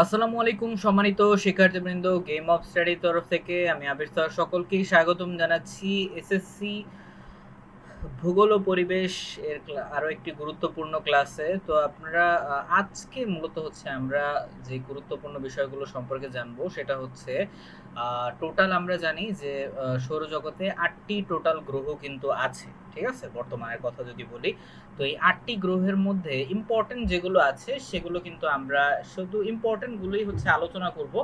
আসসালামু আলাইকুম সম্মানিত শিক্ষার্থীবৃন্দ, গেম অফ স্টাডির তরফ থেকে আমি আবির স্যার সকলকেই স্বাগতম জানাচ্ছি এসএসসি ভূগোল ও পরিবেশ এর আরো একটি গুরুত্বপূর্ণ ক্লাসে। তো আপনারা আজকে মূলত হচ্ছে আমরা যে গুরুত্বপূর্ণ বিষয়গুলো সম্পর্কে জানবো সেটা হচ্ছে টোটাল আমরা জানি যে সৌরজগতে 8টি টোটাল গ্রহ কিন্তু আছে, ঠিক আছে। বর্তমানের কথা যদি বলি, তো এই 8টি গ্রহের মধ্যে ইম্পর্টেন্ট যেগুলো আছে সেগুলো কিন্তু আমরা শুধু ইম্পর্টেন্ট গুলোই হচ্ছে আলোচনা করব।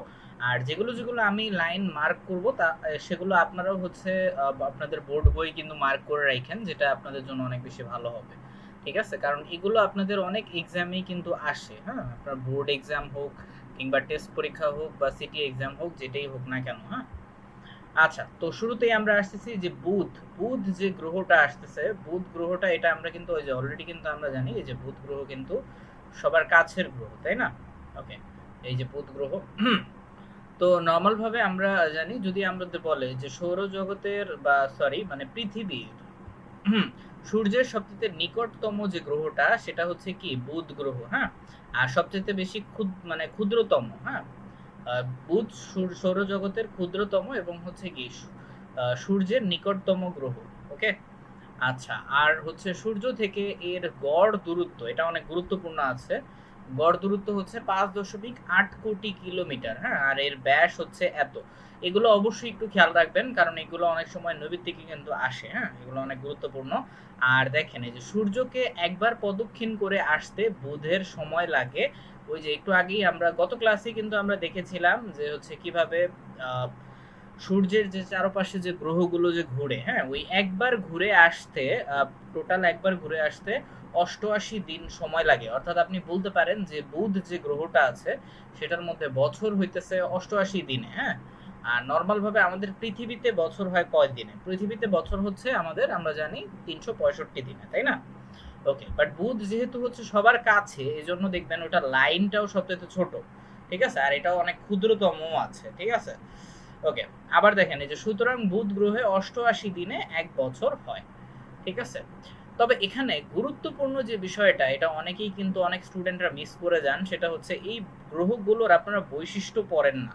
আর যেগুলো যেগুলো আমি লাইন মার্ক করব তা সেগুলো আপনারাও হচ্ছে আপনাদের বোর্ড বই কিন্তু মার্ক করে রাখেন, যেটা আপনাদের জন্য অনেক বেশি ভালো হবে, ঠিক আছে। কারণ এগুলো আপনাদের অনেক এক্সামেই কিন্তু আসে, হ্যাঁ, আপনার বোর্ড এক্সাম হোক কিংবা টেস্ট পরীক্ষা হোক বা সিটি এক্সাম হোক, যেটাই হোক না কেন, হ্যাঁ। আচ্ছা, তো শুরুতেই আমরা আসতেছি যে বুধ। বুধ যে গ্রহটা আসতেছে, বুধ গ্রহটা এটা আমরা কিন্তু ওই যে অলরেডি কিন্তু আমরা জানি এই যে বুধ গ্রহ কিন্তু সবার কাছের গ্রহ, তাই না? ওকে, এই যে বুধ গ্রহ। তো নরমাল ভাবে আমরা জানি, যদি আমাদের বলে যে সৌরজগতের বা সরি মানে পৃথিবীর সূর্যের সবচেয়ে নিকটতম যে গ্রহটা সেটা হচ্ছে কি বুধ গ্রহ, হ্যাঁ। আর সবচেয়ে বেশি মানে ক্ষুদ্রতম, হ্যাঁ। বুধ সৌরজগতের ক্ষুদ্রতম এবং হচ্ছে কি সূর্যের নিকটতম গ্রহ। ওকে, আচ্ছা। আর হচ্ছে সূর্য থেকে এর গড় দূরত্ব, এটা অনেক গুরুত্বপূর্ণ আছে। গড় দূরত্ব হচ্ছে 5.8 কোটি কিলোমিটার, হ্যাঁ। আর এর ব্যাস হচ্ছে এত। এগুলো অবশ্যই একটু খেয়াল রাখবেন, কারণ এগুলো অনেক সময় নবীর থেকে কিন্তু আসে, হ্যাঁ। এগুলো অনেক গুরুত্বপূর্ণ। আর দেখেন, এই যে সূর্যকে একবার প্রদক্ষিণ করে আসতে বুধের সময় লাগে, ওই যে একটু আগেই আমরা গত ক্লাসে কিন্তু আমরা দেখেছিলাম যে হচ্ছে কিভাবে আহ সূর্যের যে চারপাশে যে গ্রহগুলো যে ঘুরে, হ্যাঁ, ওই একবার ঘুরে আসতে টোটাল একবার ঘুরে আসতে 88 দিন সময় লাগে। অর্থাৎ আপনি বলতে পারেন যে বুধ যে গ্রহটা আছে সেটার মধ্যে বছর হইতেছে 88 দিনে, হ্যাঁ। আর নর্মাল ভাবে আমাদের পৃথিবীতে বছর হয় কয় দিনে? পৃথিবীতে বছর হচ্ছে আমাদের, আমরা জানি, 365 দিনে, তাই না? ওকে, বাট বুধ যেহেতু হচ্ছে সবার কাছে, এই জন্য দেখবেন ওটা লাইনটাও সবচেয়ে ছোট, ঠিক আছে। আর এটাও অনেক ক্ষুদ্রতম আছে, ঠিক আছে। ওকে, আবার দেখেন এই যে সুতরাং বুধ গ্রহে 88 দিনে 1 বছর হয়, ঠিক আছে। তবে এখানে গুরুত্বপূর্ণ যে বিষয়টা, এটা অনেকেই কিন্তু অনেক স্টুডেন্টরা মিস করে যান, সেটা হচ্ছে এই গ্রহগুলোর আপনারা বৈশিষ্ট্য পড়েন না,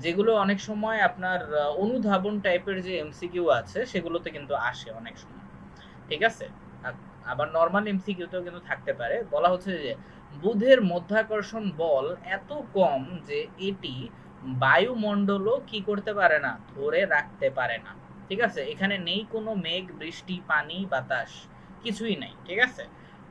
যেগুলো অনেক সময় আপনার অনুধাবন টাইপের যে এমসিকিউ আছে সেগুলোতে কিন্তু আসে অনেক সময়, ঠিক আছে। আবার নর্মাল এমসিকিউতেও কিন্তু থাকতে পারে। বলা হচ্ছে যে বুধের মধ্যাকর্ষণ বল এত কম যে এটি বায়ুমণ্ডলও কি করতে পারে না, ধরে রাখতে পারে না, ঠিক আছে। এখানে নেই কোনো মেঘ, বৃষ্টি, পানি, বাতাস, কিছুই নাই, ঠিক আছে।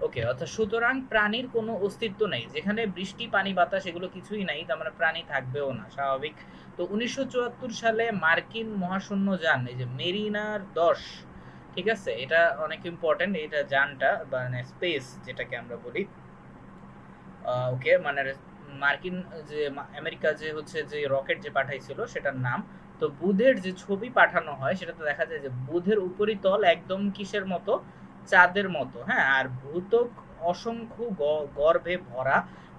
ওকে, অর্থাৎ সুতরাং প্রাণীর কোনো অস্তিত্ব নেই। যেখানে বৃষ্টি, পানি, বাতাস এগুলো কিছুই নাই, তার মানে প্রাণী থাকবেও না, স্বাভাবিক। তো 1974 সালে মার্কিন মহাশূন্য যান, এই যে মেরিনার 10, ঠিক আছে, এটা অনেক ইম্পর্টেন্ট, এটা যানটা মানে স্পেস যেটাকে আমরা বলি। ওকে, মানে মার্কিন যে আমেরিকা যে হচ্ছে যে রকেট যে পাঠাইছিল সেটার নাম। তো বুধের যে ছবি পাঠানো হয় সেটাতে দেখা যায় যে বুধের উপরিতল একদম কিসের মতো, চাঁদের মতো, হ্যাঁ। আর ভূত্বক অসংখ্য গর্ভে ভরা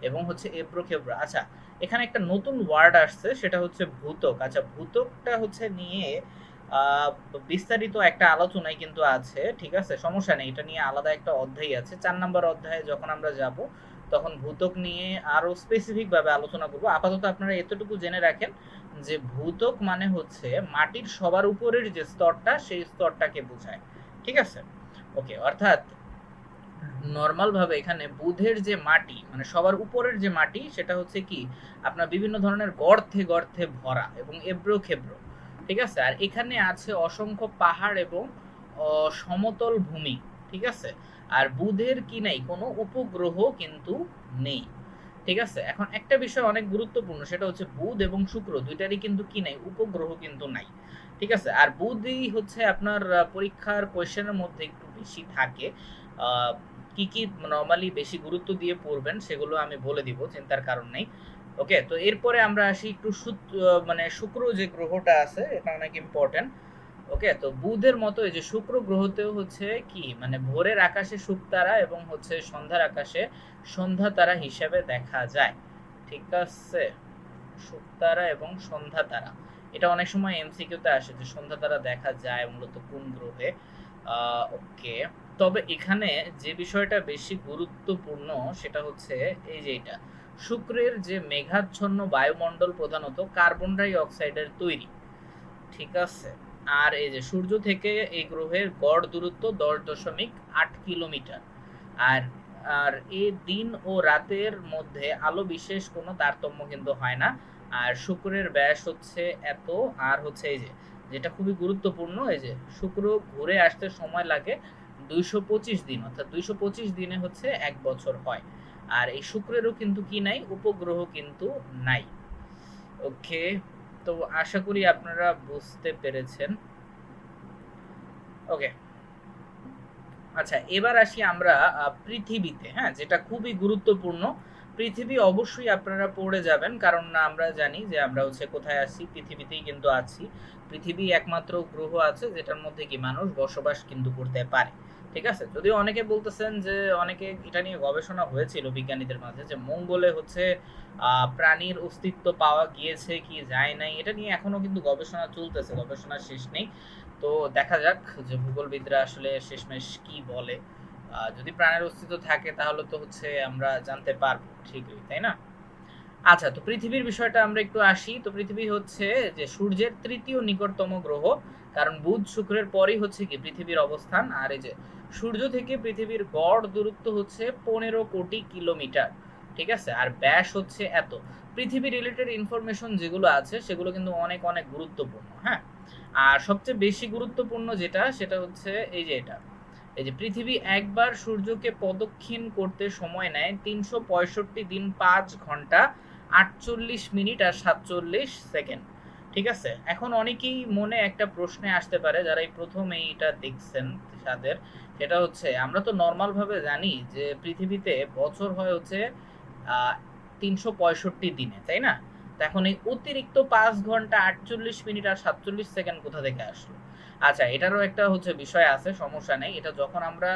এবং হচ্ছে এবড়ো খেবড়ো। আচ্ছা, এখানে একটা নতুন ওয়ার্ড আসছে, সেটা হচ্ছে ভূত্বক। আচ্ছা, ভূত্বকটা হচ্ছে নিয়ে আহ বিস্তারিত একটা আলোচনায় কিন্তু আছে, ঠিক আছে, সমস্যা নেই, এটা নিয়ে আলাদা একটা অধ্যায় আছে। 4 নম্বর অধ্যায়ে যখন আমরা যাব তখন ভূত্বক নিয়ে আরো স্পেসিফিক ভাবে আলোচনা করব। আপাতত আপনারা এতটুকু জেনে রাখেন যে ভূত্বক মানে হচ্ছে মাটির সবার উপরের যে স্তরটা সেই স্তরটাকে বোঝায়, ঠিক আছে। ওকে, অর্থাৎ নর্মাল ভাবে এখানে বুধের যে মাটি মানে সবার উপরের যে মাটি সেটা হচ্ছে কি আপনার বিভিন্ন ধরনের গর্তে গর্তে ভরা এবং এবড়ো খেবড়ো, ঠিক আছে। আর এখানে আছে অসংখ্য পাহাড় এবং সমতল ভূমি, ঠিক আছে। আর বুধের কি নাই, কোনো উপগ্রহ কিন্তু নেই, ঠিক আছে। এখন একটা বিষয় অনেক গুরুত্বপূর্ণ, সেটা হচ্ছে বুধ এবং শুক্র দুইটারই কিন্তু কি নাই, উপগ্রহ কিন্তু নাই, ঠিক আছে। আর বুধই হচ্ছে আপনার পরীক্ষার কোয়েশ্চেনের মধ্যে একটু বেশি থাকে। আহ, কি কি নর্মালি বেশি গুরুত্ব দিয়ে পড়বেন সেগুলো আমি বলে দিব, চিন্তার কারণ নেই। ওকে, তো এরপরে আমরা আসি একটু মানে শুক্র যে গ্রহটা আছে এটা অনেক ইম্পর্টেন্ট। ওকে, তো বুধের মতো এই যে শুক্র গ্রহতেও হচ্ছে কি মানে ভোরের আকাশে শুকতারা এবং হচ্ছে সন্ধ্যার আকাশে সন্ধ্যা তারা হিসেবে দেখা যায়, ঠিক আছে। শুকতারা এবং সন্ধ্যা তারা, এটা অনেক সময় এমসিকিউতে আসে যে সন্ধ্যা তারা দেখা যায় মূলত কোন গ্রহে। ওকে, তবে এখানে যে বিষয়টা বেশি গুরুত্বপূর্ণ সেটা হচ্ছে এই যে এটা শুক্রের যে মেঘাচ্ছন্ন বায়ুমণ্ডল প্রধানত কার্বন ডাই অক্সাইডের তৈরি, ঠিক আছে। আর এই যে সূর্য থেকে এই গ্রহের গড় দূরত্ব 10.8 কিলোমিটার। আর আর এই দিন ও রাতের মধ্যে আলো বিশেষ কোনো তারতম্য কিন্তু হয় না। আর শুক্রের ব্যাস হচ্ছে এত, আর হচ্ছে এই যে যেটা খুবই গুরুত্বপূর্ণ, এই যে শুক্র ঘুরে আসতে সময় লাগে 225 দিন, অর্থাৎ 225 দিনে হচ্ছে 1 বছর হয়। আর এই শুক্রেরও কিন্তু কি নাই, উপগ্রহ কিন্তু নাই। ওকে, তো আশা করি আপনারা বুঝতে পেরেছেন। ওকে, আচ্ছা এবার আসি আমরা পৃথিবীতে, হ্যাঁ, যেটা খুবই গুরুত্বপূর্ণ। পৃথিবী অবশ্যই আপনারা পড়ে যাবেন, কারণ আমরা জানি যে আমরা হচ্ছে কোথায় আছি, পৃথিবীতেই কিন্তু আছি। পৃথিবী একমাত্র গ্রহ আছে যেটার মধ্যে কি মানুষ বসবাস কিন্তু করতে পারে, ঠিক আছে। যদিও অনেকে বলতেছেন যে, অনেকে এটা নিয়ে গবেষণা হয়েছিল বিজ্ঞানীদের মাঝে, যে মঙ্গলে হচ্ছে প্রাণীর অস্তিত্ব পাওয়া গিয়েছে কি যায় নাই, এটা নিয়ে এখনো কিন্তু গবেষণা চলতেছে, গবেষণা শেষ নেই। তো দেখা যাক যে ভূগোলবিদরা আসলে শেষমেশ কি বলে। যদি প্রাণের অস্তিত্ব থাকে তাহলে তো হচ্ছে আমরা জানতে পারবো ঠিকই, তাই না? আচ্ছা, তো পৃথিবীর বিষয়টা আমরা একটু আসি। তো পৃথিবী হচ্ছে যে সূর্যের তৃতীয় নিকটতম গ্রহ, কারণ বুধ শুক্রের পরই হচ্ছে কি পৃথিবীর অবস্থান। আর এই যে সূর্য থেকে পৃথিবীর গড় দূরত্ব হচ্ছে 15 কোটি কিলোমিটার, ঠিক আছে। আর ব্যাস হচ্ছে এত। পৃথিবী রিলেটেড ইনফরমেশন যেগুলো আছে সেগুলো কিন্তু অনেক অনেক গুরুত্বপূর্ণ, হ্যাঁ। আর সবচেয়ে বেশি গুরুত্বপূর্ণ যেটা, সেটা হচ্ছে এই যে এটা, এই যে পৃথিবী একবার সূর্যকে প্রদক্ষিণ করতে সময় নেয় 365 দিন, 5 ঘন্টা 48 মিনিট আর 47 সেকেন্ড, ঠিক আছে। এখন অনেকেই মনে একটা প্রশ্নে আসতে পারে, যারা এই প্রথম এইটা দেখছেন তাদের, সেটা হচ্ছে আমরা তো নর্মাল ভাবে জানি যে পৃথিবীতে বছর হয় হচ্ছে 365 দিনে, তাই না? তো এখন এই অতিরিক্ত 5 ঘন্টা 48 মিনিট আর 47 সেকেন্ড কোথা থেকে আসলো? আচ্ছা, এটারও একটা হচ্ছে বিষয় আছে, সমস্যা নেই, এটা যখন আমরা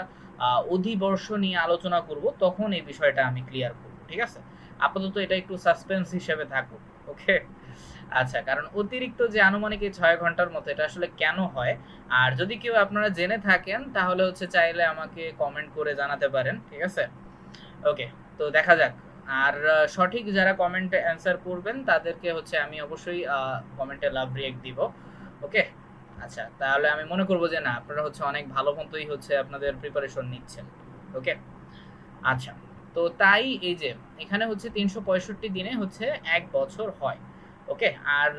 অধিবর্ষ নিয়ে আলোচনা করব তখন এই বিষয়টা আমি ক্লিয়ার করব, ঠিক আছে। আপাতত এটা একটু সাসপেন্স হিসেবে থাকুক, ওকে। আচ্ছা, কারণ অতিরিক্ত যে আনুমানিক এই 6 ঘন্টার মতো, এটা আসলে কেন হয়? আর যদি কেউ আপনারা জেনে থাকেন তাহলে হচ্ছে চাইলে আমাকে কমেন্ট করে জানাতে পারেন, ঠিক আছে। ওকে, তো দেখা যাক। আর সঠিক যারা কমেন্টে অ্যান্সার করবেন তাদেরকে হচ্ছে আমি অবশ্যই কমেন্টে লাভ রিয়েক্ট দিব, ওকে। আচ্ছা, তাহলে আমি মনে করব যে না, আপনারা হচ্ছে অনেক ভালো মতোই হচ্ছে আপনাদের প্রিপারেশন নিচ্ছেন, ওকে। আচ্ছা, তো তাই এই যে এখানে হচ্ছে 365 দিনে হচ্ছে 1 বছর হয়, ওকে। আর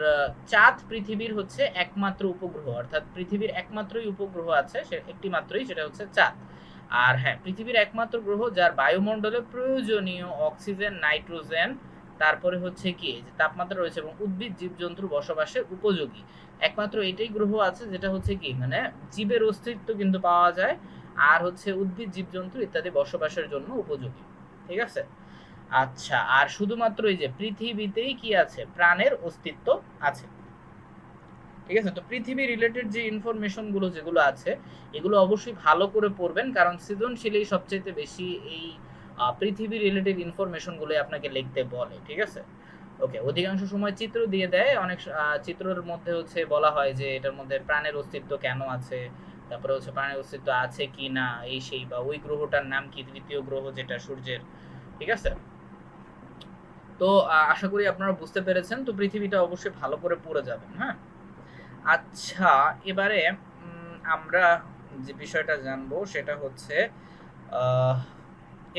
চাঁদ পৃথিবীর হচ্ছে একমাত্র উপগ্রহ, অর্থাৎ পৃথিবীর একমাত্রই উপগ্রহ আছে, সে একটি মাত্রই, সেটা হচ্ছে চাঁদ। আর হ্যাঁ, পৃথিবীর একমাত্র গ্রহ যার বায়ুমণ্ডলে প্রয়োজনীয় অক্সিজেন, নাইট্রোজেন, তারপরে হচ্ছে কি যে তাপমাত্রা রয়েছে এবং উদ্ভিদ জীবজন্তুর বসবাসের উপযোগী। একমাত্র এটাই গ্রহ আছে যেটা হচ্ছে কি মানে জীবের অস্তিত্ব কিন্তু পাওয়া যায়, আর হচ্ছে উদ্ভিদ জীবজন্তু ইত্যাদি বসবাসের জন্য উপযোগী, ঠিক আছে। আচ্ছা, আর শুধুমাত্র এই যে পৃথিবীতেই কি আছে, প্রাণের অস্তিত্ব আছে, ঠিক আছে। তো পৃথিবী রিলেটেড যে ইনফরমেশন গুলো যেগুলো আছে এগুলো অবশ্যই ভালো করে পড়বেন, কারণ সৃজনশীলেই সবচেয়ে বেশি এই পৃথিবী রিলেটেড ইনফরমেশন গুলো আপনাকে লিখতে বলে, ঠিক আছে। ওকে, অধিকাংশ সময় চিত্র দিয়ে দেয়, অনেক চিত্রের মধ্যে হচ্ছে বলা হয় যে এটার মধ্যে প্রাণের অস্তিত্ব কেন আছে, তারপরে হচ্ছে প্রাণের অস্তিত্ব আছে কি না, এই সেই, বা ওই গ্রহটার নাম কি, তৃতীয় গ্রহ যেটা সূর্যের, ঠিক আছে। তো আশা করি আপনারা বুঝতে পেরেছেন। তো পৃথিবীটা অবশ্যই ভালো করে পড়ে যাবেন, হ্যাঁ। আচ্ছা, এবারে আমরা যে বিষয়টা জানবো সেটা হচ্ছে আহ,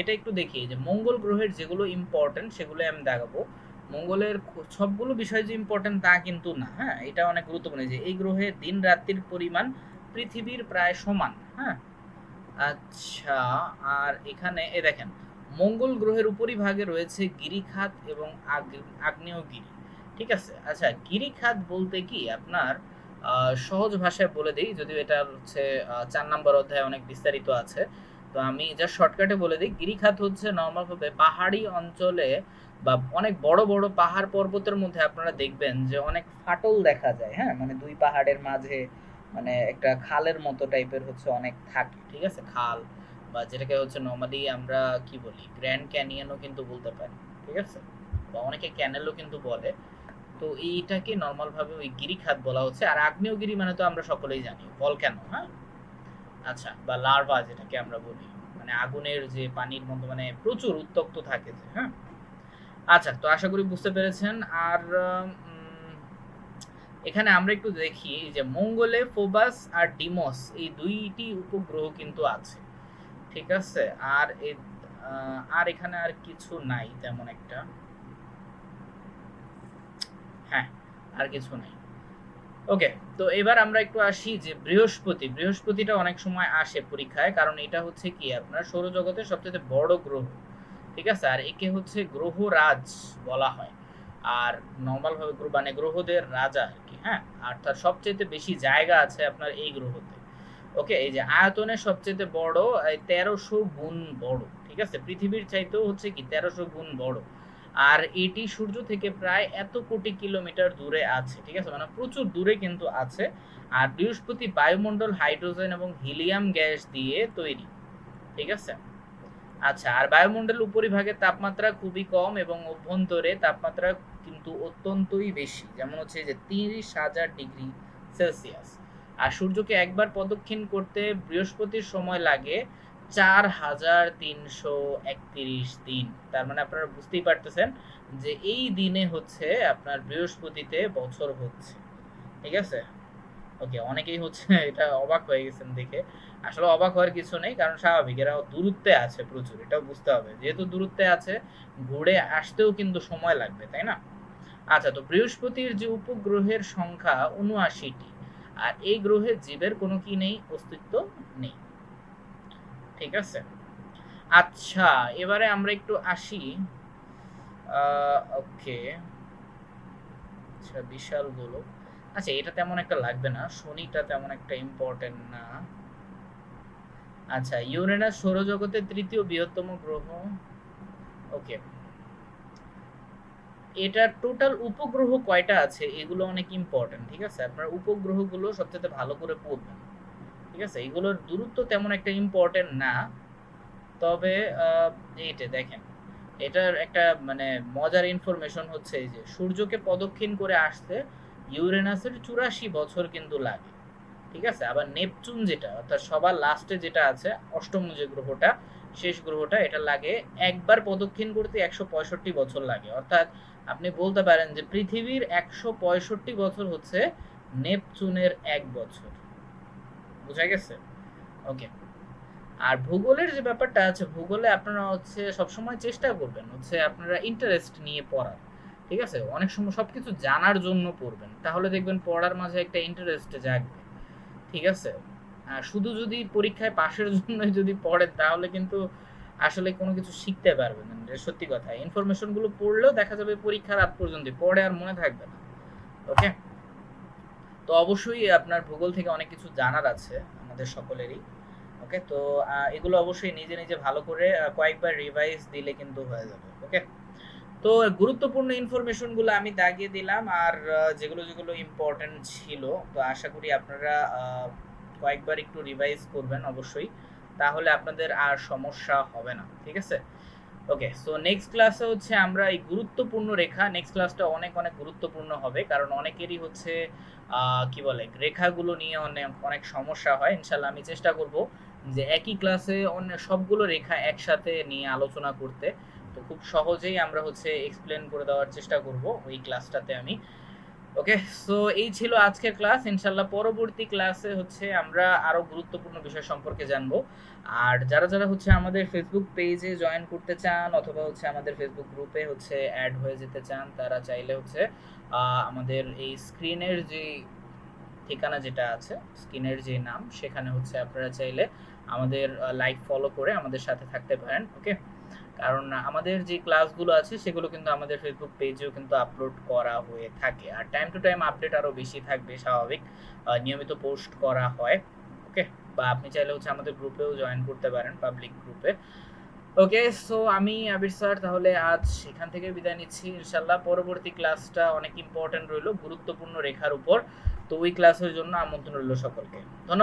এটা একটু দেখি যে মঙ্গল গ্রহের যেগুলো ইম্পর্টেন্ট সেগুলো আমি দেখাবো। মঙ্গলের সবগুলো বিষয় যে ইম্পর্টেন্ট তা কিন্তু না, হ্যাঁ, এটা অনেক গুরুত্বপূর্ণ যে এই গ্রহে দিন রাত্রির পরিমাণ পৃথিবীর প্রায় সমান, হ্যাঁ। আচ্ছা, আর এখানে এ দেখেন, মঙ্গল গ্রহের উপরিভাগে রয়েছে গিরিখাত এবং আগ্নেয়গিরি, ঠিক আছে। আচ্ছা, গিরিখাত বলতে কি আপনার সহজ ভাষায় বলে দিই, যদিও এটা হচ্ছে 4 নম্বর অধ্যায়ে অনেক বিস্তারিত আছে। তো আমি যা শর্টকাটে বলে দিই, গিরিখাত হচ্ছে নর্মাল ভাবে পাহাড়ি অঞ্চলে বা অনেক বড় বড় পাহাড় পর্বতের মধ্যে আপনারা দেখবেন যে অনেক ফাটল দেখা যায়, হ্যাঁ, মানে দুই পাহাড়ের মাঝে মানে একটা খালের মতো টাইপের হচ্ছে অনেক থাকে, ঠিক আছে, খাল, বা যেটাকে হচ্ছে নর্মালি আমরা কি বলি, গ্র্যান্ড ক্যানিয়নও কিন্তু বলতে পারি, ঠিক আছে, বা অনেকে ক্যানেলও কিন্তু বলে। তো এইটাকে নর্মাল ভাবে ওই গিরিখাত বলা হচ্ছে। আর আগ্নেয়গিরি মানে তো আমরা সকলেই জানি ভলক্যানো, হ্যাঁ। আচ্ছা, বা লার্ভা যেটাকে আমরা বলি, মানে আগুনের যে পানির মতো মানে প্রচুর উত্তপ্ত থাকে যে, হ্যাঁ। আচ্ছা, তো আশা করি বুঝতে পেরেছেন। আর এখানে আমরা একটু দেখি যে মঙ্গলে ফোবাস আর ডিমস এই ২ টি উপগ্রহ কিন্তু আছে। ঠিক আছে? আর এখানে আর কিছু নাই তেমন একটা। হ্যাঁ, আর কিছু নাই। ওকে, তো এবার আমরা একটু আসি যে বৃহস্পতিটা অনেক সময় আসে পরীক্ষায়, কারণ এটা হচ্ছে কি আপনার সৌরজগতের সবচেয়ে বড় গ্রহ। ঠিক আছে? আর একে হচ্ছে গ্রহরাজ বলা হয়। আর নরমাল ভাবে মানে গ্রহদের রাজা আর কি, হ্যাঁ? আর তার সবচেয়ে বেশি জায়গা আছে আপনার এই গ্রহতে। ওকে, এই যে আয়তনে সবচেয়ে বড়, ১৩০০ গুণ বড়। ঠিক আছে? পৃথিবীর চাইতেও হচ্ছে কি ১৩০০ গুণ বড়। আর এটি সূর্য থেকে প্রায় এত কোটি কিলোমিটার দূরে আছে। ঠিক আছে? মানে প্রচুর দূরে কিন্তু আছে। আর বৃহস্পতি বায়ুমণ্ডল হাইড্রোজেন এবং হিলিয়াম গ্যাস দিয়ে তৈরি। ঠিক আছে? আচ্ছা, আর বায়ুমণ্ডলের উপরিভাগে তাপমাত্রা খুবই কম এবং অভ্যন্তরে তাপমাত্রা কিন্তু অত্যন্তই বেশি। যেমন হচ্ছে যে ৩০,০০০ ডিগ্রি সেলসিয়াস। আর সূর্যকে একবার প্রদক্ষিণ করতে বৃহস্পতির সময় লাগে ৪,৩৩১ দিন। তার মানে আপনারা বুঝতেই পারতেছেন যে এই দিনে হচ্ছে আপনার বৃহস্পতিতে বছর হচ্ছে। ঠিক আছে? ওকে, অনেকেই হচ্ছে এটা অবাক হয়ে গেছেন দেখে। আসলে অবাক হওয়ার কিছু নেই, কারণ স্বাভাবিক, এরা দূরত্বে আছে প্রচুর, এটাও বুঝতে হবে। যেহেতু দূরত্বে আছে, ঘুরে আসতেও কিন্তু সময় লাগবে, তাই না? আচ্ছা, তো বৃহস্পতির যে উপগ্রহের সংখ্যা ৭৯টি। আর এই গ্রহে জীবের কোনো কি নেই, অস্তিত্ব নেই। ঠিক আছে? আচ্ছা, এবারে আমরা একটু আসি। ওকে, আচ্ছা, বিশাল গোলক। আচ্ছা, এটা তেমন একটা লাগবে না, শনিটা তেমন একটা ইম্পর্টেন্ট না। আচ্ছা, ইউরেনাস সৌরজগতের তৃতীয় বৃহত্তম গ্রহ। ওকে, এটার টোটাল উপগ্রহ কয়টা আছে এগুলো অনেক ইম্পর্টেন্ট। ঠিক আছে? আপনার উপগ্রহগুলো সবচেয়ে ভালো করে পড়বেন। ঠিক আছে? এগুলোর দূরত্ব তেমন একটা ইম্পর্টেন্ট না। তবে এইটা দেখেন, এটার একটা মানে মজার ইনফরমেশন হচ্ছে এই যে সূর্যকে প্রদক্ষিণ করে আসতে ইউরেনাসের ৮৪ বছর কিন্তু লাগে। ঠিক আছে? আবার নেপচুন যেটা অর্থাৎ সবার লাস্টে যেটা আছে, অষ্টম যে গ্রহটা, শেষ গ্রহটা, এটা লাগে একবার প্রদক্ষিণ করতে ১৬৫ বছর লাগে। অর্থাৎ আপনি বলতে পারেন যে পৃথিবীর ১৬৫ বছর হচ্ছে নেপচুনের ১ বছর। বুঝা গেছে? ওকে। আর ভূগোলের যে ব্যাপারটা আছে, ভূগোলে আপনারা হচ্ছে সবসময় চেষ্টা করবেন হচ্ছে আপনারা ইন্টারেস্ট নিয়ে পড়ার। ঠিক আছে? অনেক সময় সবকিছু জানার জন্য পড়বেন, তাহলে দেখবেন পড়ার মাঝে একটা ইন্টারেস্ট জাগবে। ঠিক আছে? শুধু যদি পরীক্ষায় পাশের জন্যই যদি পড়েন, তাহলে কিন্তু আসলে কোনো কিছু শিখতে পারবেন না। এটা সত্যি কথা। ইনফরমেশন গুলো পড়লেও দেখা যাবে পরীক্ষার আগ পর্যন্ত পড়ে আর মনে থাকবে না। ওকে? তো অবশ্যই আপনার ভূগোল থেকে অনেক কিছু জানার আছে আমাদের সকলেরই। ওকে? তো এগুলো অবশ্যই নিজে, নিজে ভালো করে কয়েকবার রিভাইজ দিলে কিন্তু হয়ে যাবে। ওকে? তো গুরুত্বপূর্ণ ইনফরমেশন গুলো আমি দাগিয়ে দিলাম। আর যেগুলো ইম্পর্টেন্ট ছিল, তো আশা করি আপনারা কয়েকবার একটু রিভাইজ করবেন অবশ্যই। তাহলে আপনাদের আর সমস্যা হবে না। ঠিক আছে? ওকে, সো নেক্সট ক্লাসে হচ্ছে আমরা এই গুরুত্বপূর্ণ রেখা, নেক্সট ক্লাসটা অনেক অনেক গুরুত্বপূর্ণ হবে, কারণ অনেকেরই হচ্ছে কি বলে রেখাগুলো নিয়ে অনেক অনেক সমস্যা হয়। ইনশাল্লাহ আমি চেষ্টা করব যে একই ক্লাসে অনেক সবগুলো রেখা একসাথে নিয়ে আলোচনা করতে। তো খুব সহজেই আমরা হচ্ছে এক্সপ্লেন করে দেওয়ার চেষ্টা করব ওই ক্লাসটাতে আমি। ওকে, সো এই ছিল আজকের ক্লাস। ইনশাল্লাহ পরবর্তী ক্লাসে হচ্ছে আমরা আরো গুরুত্বপূর্ণ বিষয় সম্পর্কে জানবো। আর যারা হচ্ছে আমাদের ফেসবুক পেজে জয়েন করতে চান অথবা হচ্ছে আমাদের ফেসবুক গ্রুপে হচ্ছে অ্যাড হয়ে যেতে চান, তারা চাইলে হচ্ছে আমাদের এই স্ক্রিনের যে ঠিকানা যেটা আছে, স্ক্রিনের যে নাম, সেখানে হচ্ছে আপনারা চাইলে আমাদের লাইক ফলো করে আমাদের সাথে থাকতে পারেন। ওকে, কারণ আমাদের যে ক্লাসগুলো আছে সেগুলো কিন্তু আমাদের ফেসবুক পেজেও কিন্তু আপলোড করা হয়ে থাকে। আর টাইম টু টাইম আপডেট আরও বেশি থাকবে, স্বাভাবিক। নিয়মিত পোস্ট করা হয়। ওকে, বা আপনি চাইলে হচ্ছে আমাদের গ্রুপেও জয়েন করতে পারেন, পাবলিক গ্রুপে। ওকে, সো আমি আবির স্যার তাহলে আজ এখান থেকে বিদায় নিচ্ছি। ইনশাল্লাহ পরবর্তী ক্লাসটা অনেক ইম্পর্টেন্ট রইল, গুরুত্বপূর্ণ রেখার উপর। তো ওই ক্লাসের জন্য আমন্ত্রণ রইল সকলকে। ধন্যবাদ।